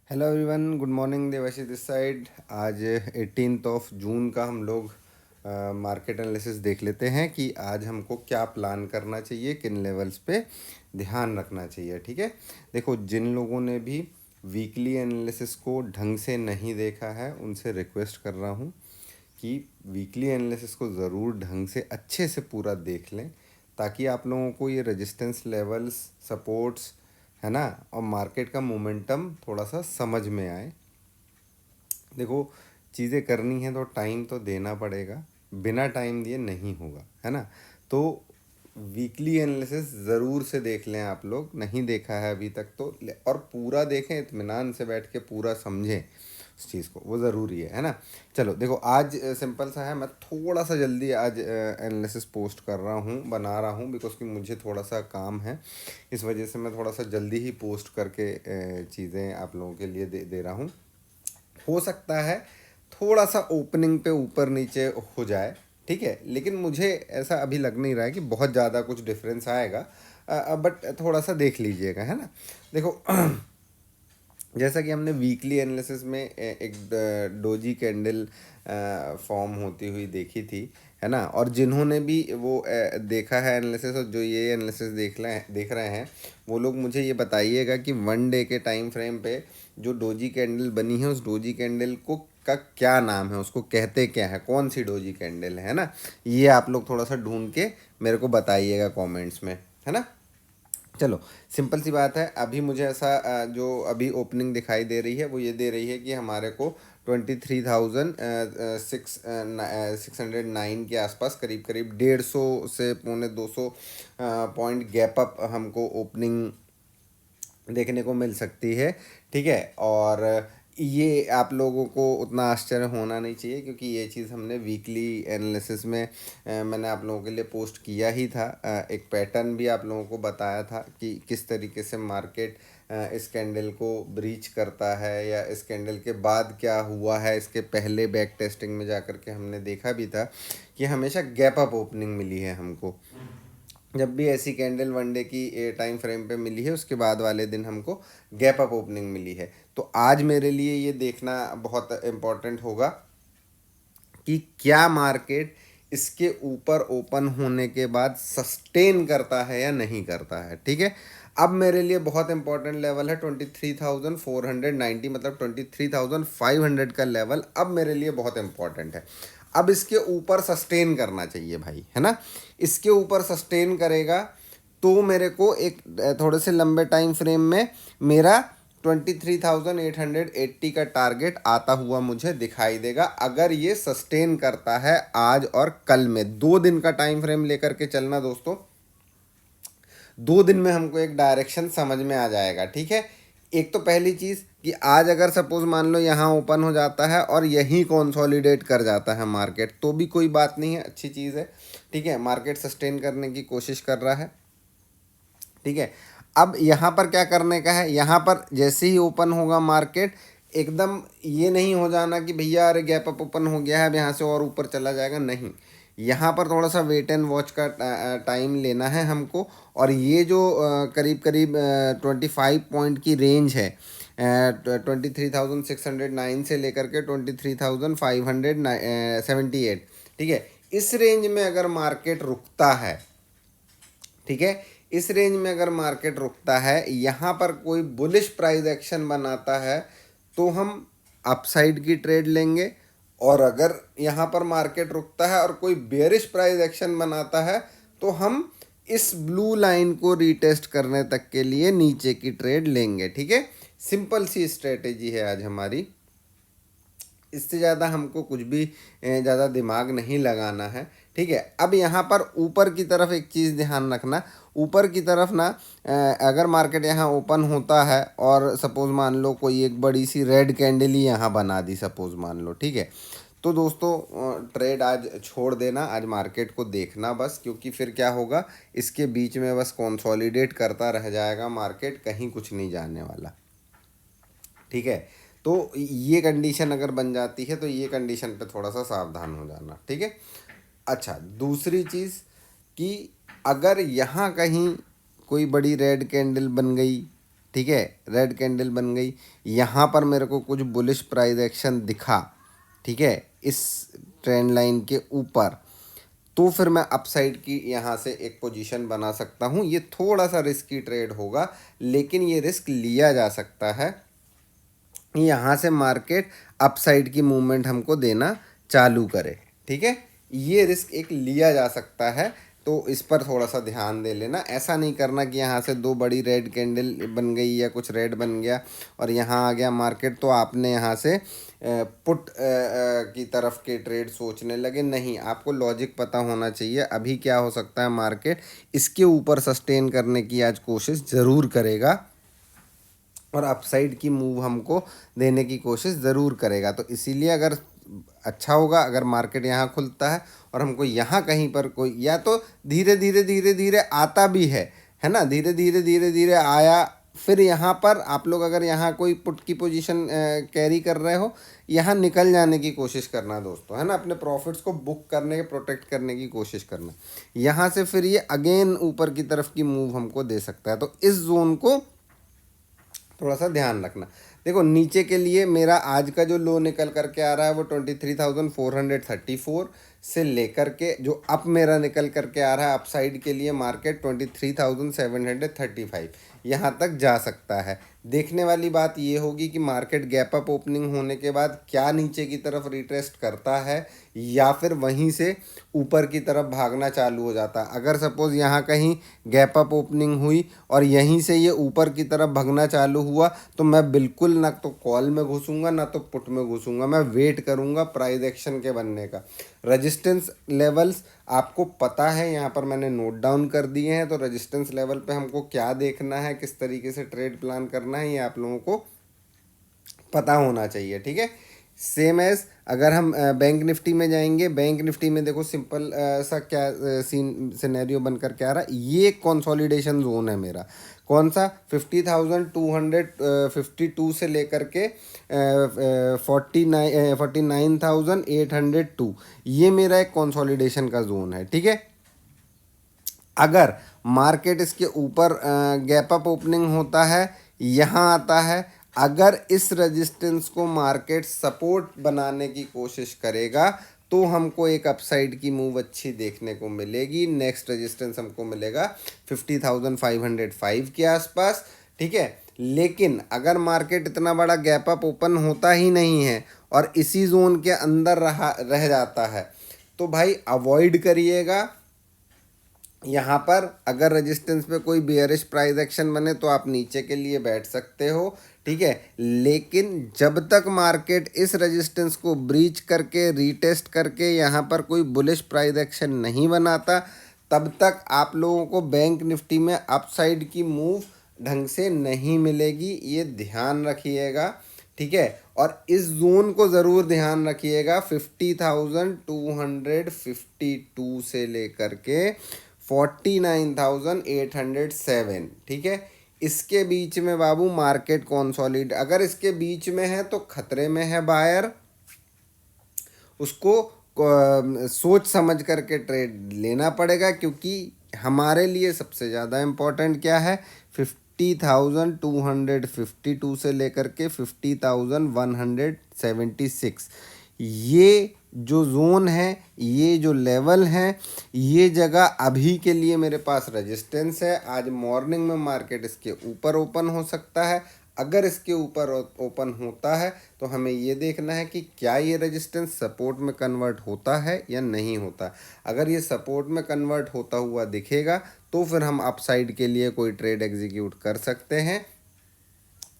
Hello everyone, good morning. Devashi this side. आज 18 जून का हम लोग मार्केट एनालिसिस देख लेते हैं कि आज हमको क्या प्लान करना चाहिए, किन लेवल्स पे ध्यान रखना चाहिए। ठीक है, देखो, जिन लोगों ने भी वीकली एनालिसिस को ढंग से नहीं देखा है उनसे रिक्वेस्ट कर रहा हूँ कि वीकली एनालिसिस को ज़रूर ढंग से अच्छे से पूरा देख लें, ताकि आप लोगों को ये रेजिस्टेंस लेवल्स, सपोर्ट्स, है ना, और मार्केट का मोमेंटम थोड़ा सा समझ में आए। देखो, चीज़ें करनी है तो टाइम तो देना पड़ेगा, बिना टाइम दिए नहीं होगा, है ना। तो वीकली एनालिसिस ज़रूर से देख लें, आप लोग नहीं देखा है अभी तक तो, और पूरा देखें, इत्मीनान से बैठ के पूरा समझें उस चीज़ को, वो ज़रूरी है ना। चलो देखो, आज सिंपल सा है, मैं थोड़ा सा जल्दी आज एनालिसिस पोस्ट कर रहा हूँ, बना रहा हूँ, बिकॉज कि मुझे थोड़ा सा काम है, इस वजह से मैं थोड़ा सा जल्दी ही पोस्ट करके चीज़ें आप लोगों के लिए दे रहा हूँ। हो सकता है थोड़ा सा ओपनिंग पे ऊपर नीचे हो जाए, ठीक है, लेकिन मुझे ऐसा अभी लग नहीं रहा है कि बहुत ज़्यादा कुछ डिफरेंस आएगा। बट थोड़ा सा देख लीजिएगा, है ना। देखो, जैसा कि हमने वीकली एनालिसिस में एक डोजी कैंडल फॉर्म होती हुई देखी थी, है ना। और जिन्होंने भी वो देखा है एनालिसिस, और जो ये एनालिसिस देख रहे हैं, वो लोग मुझे ये बताइएगा कि 1 डे के टाइम फ्रेम पे जो डोजी कैंडल बनी है, उस डोजी कैंडल को का क्या नाम है, उसको कहते क्या है, कौन सी डोजी कैंडल है ना। ये आप लोग थोड़ा सा ढूंढ के मेरे को बताइएगा कमेंट्स में, है ना। चलो, सिंपल सी बात है। अभी मुझे ऐसा जो अभी ओपनिंग दिखाई दे रही है वो ये दे रही है कि हमारे को 23,609 के आसपास, करीब करीब 150 से 250 पॉइंट गैप अप हमको ओपनिंग देखने को मिल सकती है। ठीक है, और ये आप लोगों को उतना आश्चर्य होना नहीं चाहिए, क्योंकि ये चीज़ हमने वीकली एनालिसिस में मैंने आप लोगों के लिए पोस्ट किया ही था। एक पैटर्न भी आप लोगों को बताया था कि किस तरीके से मार्केट इस कैंडल को ब्रीच करता है, या इस कैंडल के बाद क्या हुआ है। इसके पहले बैक टेस्टिंग में जा कर के हमने देखा भी था कि हमेशा गैप अप ओपनिंग मिली है हमको। जब भी ऐसी कैंडल 1 डे की टाइम फ्रेम पे मिली है, उसके बाद वाले दिन हमको गैप अप ओपनिंग मिली है। तो आज मेरे लिए ये देखना बहुत इम्पोर्टेंट होगा कि क्या मार्केट इसके ऊपर ओपन होने के बाद सस्टेन करता है या नहीं करता है। ठीक है, अब मेरे लिए बहुत इंपॉर्टेंट लेवल है 23,490, मतलब 23,500 का लेवल अब मेरे लिए बहुत इंपॉर्टेंट है। अब इसके ऊपर सस्टेन करना चाहिए भाई, है ना। इसके ऊपर सस्टेन करेगा तो मेरे को एक थोड़े से लंबे टाइम फ्रेम में मेरा 23,880 का टारगेट आता हुआ मुझे दिखाई देगा, अगर ये सस्टेन करता है आज और कल में। 2 दिन का टाइम फ्रेम लेकर के चलना दोस्तों, 2 दिन में हमको एक डायरेक्शन समझ में आ जाएगा। ठीक है, एक तो पहली चीज़ कि आज अगर सपोज मान लो यहाँ ओपन हो जाता है और यहीं कॉन्सोलिडेट कर जाता है मार्केट, तो भी कोई बात नहीं है, अच्छी चीज़ है। ठीक है, मार्केट सस्टेन करने की कोशिश कर रहा है। ठीक है, अब यहाँ पर क्या करने का है, यहाँ पर जैसे ही ओपन होगा मार्केट, एकदम ये नहीं हो जाना कि भैया अरे गैप अप ओपन हो गया है अब यहाँ से और ऊपर चला जाएगा, नहीं। यहाँ पर थोड़ा सा वेट एंड वॉच का टाइम लेना है हमको। और ये जो करीब करीब 25 पॉइंट की रेंज है, 23,609 से लेकर के 23,578, ठीक है, इस रेंज में अगर मार्केट रुकता है, ठीक है, इस रेंज में अगर मार्केट रुकता है, यहाँ पर कोई बुलिश प्राइस एक्शन बनाता है, तो हम अपसाइड की ट्रेड लेंगे। और अगर यहाँ पर मार्केट रुकता है और कोई बेरिश प्राइस एक्शन बनाता है, तो हम इस ब्लू लाइन को रीटेस्ट करने तक के लिए नीचे की ट्रेड लेंगे। ठीक है, सिंपल सी स्ट्रेटेजी है आज हमारी, इससे ज़्यादा हमको कुछ भी ज़्यादा दिमाग नहीं लगाना है। ठीक है, अब यहाँ पर ऊपर की तरफ एक चीज़ ध्यान रखना, ऊपर की तरफ ना, अगर मार्केट यहाँ ओपन होता है और सपोज़ मान लो कोई एक बड़ी सी रेड कैंडल ही यहाँ बना दी, सपोज़ मान लो, ठीक है, तो दोस्तों ट्रेड आज छोड़ देना, आज मार्केट को देखना बस, क्योंकि फिर क्या होगा, इसके बीच में बस कंसोलिडेट करता रह जाएगा मार्केट, कहीं कुछ नहीं जाने वाला। ठीक है, तो ये कंडीशन अगर बन जाती है तो ये कंडीशन पे थोड़ा सा सावधान हो जाना। ठीक है, अच्छा, दूसरी चीज़ कि अगर यहाँ कहीं कोई बड़ी रेड कैंडल बन गई, ठीक है, रेड कैंडल बन गई, यहाँ पर मेरे को कुछ बुलिश प्राइस एक्शन दिखा, ठीक है, इस ट्रेंड लाइन के ऊपर, तो फिर मैं अपसाइड की यहाँ से एक पोजीशन बना सकता हूँ। ये थोड़ा सा रिस्की ट्रेड होगा, लेकिन ये रिस्क लिया जा सकता है। यहाँ से मार्केट अपसाइड की मूवमेंट हमको देना चालू करे, ठीक है, ये रिस्क एक लिया जा सकता है। तो इस पर थोड़ा सा ध्यान दे लेना। ऐसा नहीं करना कि यहाँ से दो बड़ी रेड कैंडल बन गई या कुछ रेड बन गया और यहाँ आ गया मार्केट, तो आपने यहाँ से पुट की तरफ के ट्रेड सोचने लगे। नहीं, आपको लॉजिक पता होना चाहिए। अभी क्या हो सकता है, मार्केट इसके ऊपर सस्टेन करने की आज कोशिश ज़रूर करेगा और अपसाइड की मूव हमको देने की कोशिश ज़रूर करेगा। तो इसीलिए अगर अच्छा होगा अगर मार्केट यहाँ खुलता है और हमको यहाँ कहीं पर कोई, या तो धीरे धीरे धीरे धीरे आता भी है ना, धीरे धीरे धीरे धीरे आया, फिर यहाँ पर आप लोग अगर यहाँ कोई पुट की पोजीशन कैरी कर रहे हो, यहाँ निकल जाने की कोशिश करना दोस्तों, है ना, अपने प्रॉफिट्स को बुक करने के, प्रोटेक्ट करने की कोशिश करना। यहाँ से फिर ये अगेन ऊपर की तरफ की मूव हमको दे सकता है। तो इस जोन को थोड़ा सा ध्यान रखना। देखो, नीचे के लिए मेरा आज का जो लो निकल करके आ रहा है वो 23,434 से लेकर के जो अप मेरा निकल करके आ रहा है अपसाइड के लिए मार्केट 23,735 यहाँ तक जा सकता है। देखने वाली बात ये होगी कि मार्केट गैप अप ओपनिंग होने के बाद क्या नीचे की तरफ रिट्रेस्ट करता है या फिर वहीं से ऊपर की तरफ भागना चालू हो जाता है। अगर सपोज़ यहाँ कहीं गैप अप ओपनिंग हुई और यहीं से ये ऊपर की तरफ भागना चालू हुआ, तो मैं बिल्कुल ना तो कॉल में घुसूंगा ना तो पुट में घुसूंगा, मैं वेट करूंगा प्राइस एक्शन के बनने का। रजिस्टेंस लेवल्स आपको पता है, यहाँ पर मैंने नोट डाउन कर दिए हैं। तो रजिस्टेंस लेवल पे हमको क्या देखना है, किस तरीके से ट्रेड प्लान करना है, ये आप लोगों को पता होना चाहिए, ठीक है। सेम एज अगर हम बैंक निफ्टी में जाएंगे, बैंक निफ्टी में देखो सिंपल सा क्या सीन सिनेरियो बनकर क्या रहा, ये कंसोलिडेशन जोन है मेरा। कौन सा, 50,252 से लेकर के 49,802, ये मेरा एक कंसोलिडेशन का जोन है, ठीक है। अगर मार्केट इसके ऊपर गैप अप ओपनिंग होता है, यहाँ आता है, अगर इस रेजिस्टेंस को मार्केट सपोर्ट बनाने की कोशिश करेगा तो हमको एक अपसाइड की मूव अच्छी देखने को मिलेगी। नेक्स्ट रेजिस्टेंस हमको मिलेगा 50,505 के आसपास, ठीक है। लेकिन अगर मार्केट इतना बड़ा गैप अप ओपन होता ही नहीं है और इसी जोन के अंदर रह जाता है, तो भाई अवॉइड करिएगा। यहाँ पर अगर रेजिस्टेंस पे कोई बियरिश प्राइस एक्शन बने तो आप नीचे के लिए बैठ सकते हो, ठीक है। लेकिन जब तक मार्केट इस रेजिस्टेंस को ब्रीच करके रीटेस्ट करके यहाँ पर कोई बुलिश प्राइस एक्शन नहीं बनाता, तब तक आप लोगों को बैंक निफ्टी में अपसाइड की मूव ढंग से नहीं मिलेगी, ये ध्यान रखिएगा, ठीक है। और इस जोन को ज़रूर ध्यान रखिएगा, 50,252 से लेकर के 49,807, ठीक है। इसके बीच में बाबू मार्केट कॉन्सोलिड, अगर इसके बीच में है तो खतरे में है बायर, उसको सोच समझ करके ट्रेड लेना पड़ेगा। क्योंकि हमारे लिए सबसे ज़्यादा इम्पोर्टेंट क्या है, 50,252 से लेकर के 50,176, ये जो जोन है, ये जो लेवल है, ये जगह अभी के लिए मेरे पास रेजिस्टेंस है। आज मॉर्निंग में मार्केट इसके ऊपर ओपन हो सकता है। अगर इसके ऊपर ओपन होता है तो हमें ये देखना है कि क्या ये रेजिस्टेंस सपोर्ट में कन्वर्ट होता है या नहीं होता। अगर ये सपोर्ट में कन्वर्ट होता हुआ दिखेगा तो फिर हम अपसाइड के लिए कोई ट्रेड एग्जीक्यूट कर सकते हैं,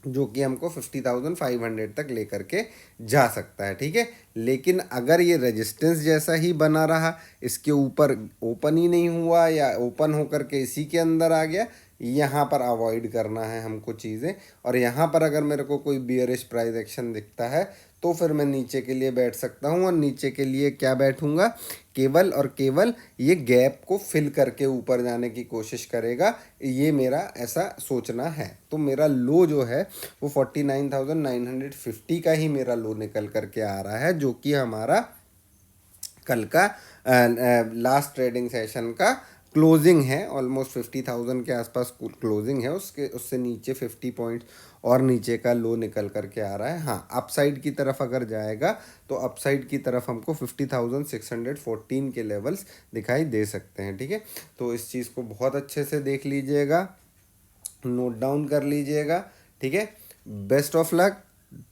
जो कि हमको 50,500 तक लेकर के जा सकता है, ठीक है। लेकिन अगर ये रेजिस्टेंस जैसा ही बना रहा, इसके ऊपर ओपन ही नहीं हुआ या ओपन होकर के इसी के अंदर आ गया, यहाँ पर अवॉइड करना है हमको चीज़ें। और यहाँ पर अगर मेरे को कोई बियरिश प्राइस एक्शन दिखता है तो फिर मैं नीचे के लिए बैठ सकता हूँ। और नीचे के लिए क्या बैठूँगा, केवल और केवल ये गैप को फिल करके ऊपर जाने की कोशिश करेगा, ये मेरा ऐसा सोचना है। तो मेरा लो जो है वो 49,950 का ही मेरा लो निकल करके आ रहा है, जो कि हमारा कल का लास्ट ट्रेडिंग सेशन का क्लोजिंग है, ऑलमोस्ट 50,000 के आसपास क्लोजिंग है, उससे नीचे 50 पॉइंट्स और नीचे का लो निकल करके आ रहा है। हाँ, अपसाइड की तरफ अगर जाएगा तो अपसाइड की तरफ हमको 50,614 के लेवल्स दिखाई दे सकते हैं। ठीक है, तो इस चीज़ को बहुत अच्छे से देख लीजिएगा, नोट डाउन कर लीजिएगा। ठीक है, best of luck,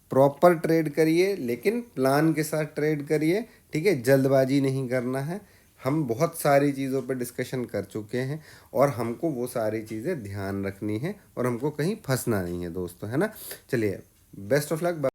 proper trade करिए लेकिन प्लान के साथ ट्रेड करिए। ठीक है, जल्दबाजी नहीं करना है। हम बहुत सारी चीज़ों पर डिस्कशन कर चुके हैं और हमको वो सारी चीज़ें ध्यान रखनी है और हमको कहीं फंसना नहीं है दोस्तों, है ना। चलिए, बेस्ट ऑफ लक।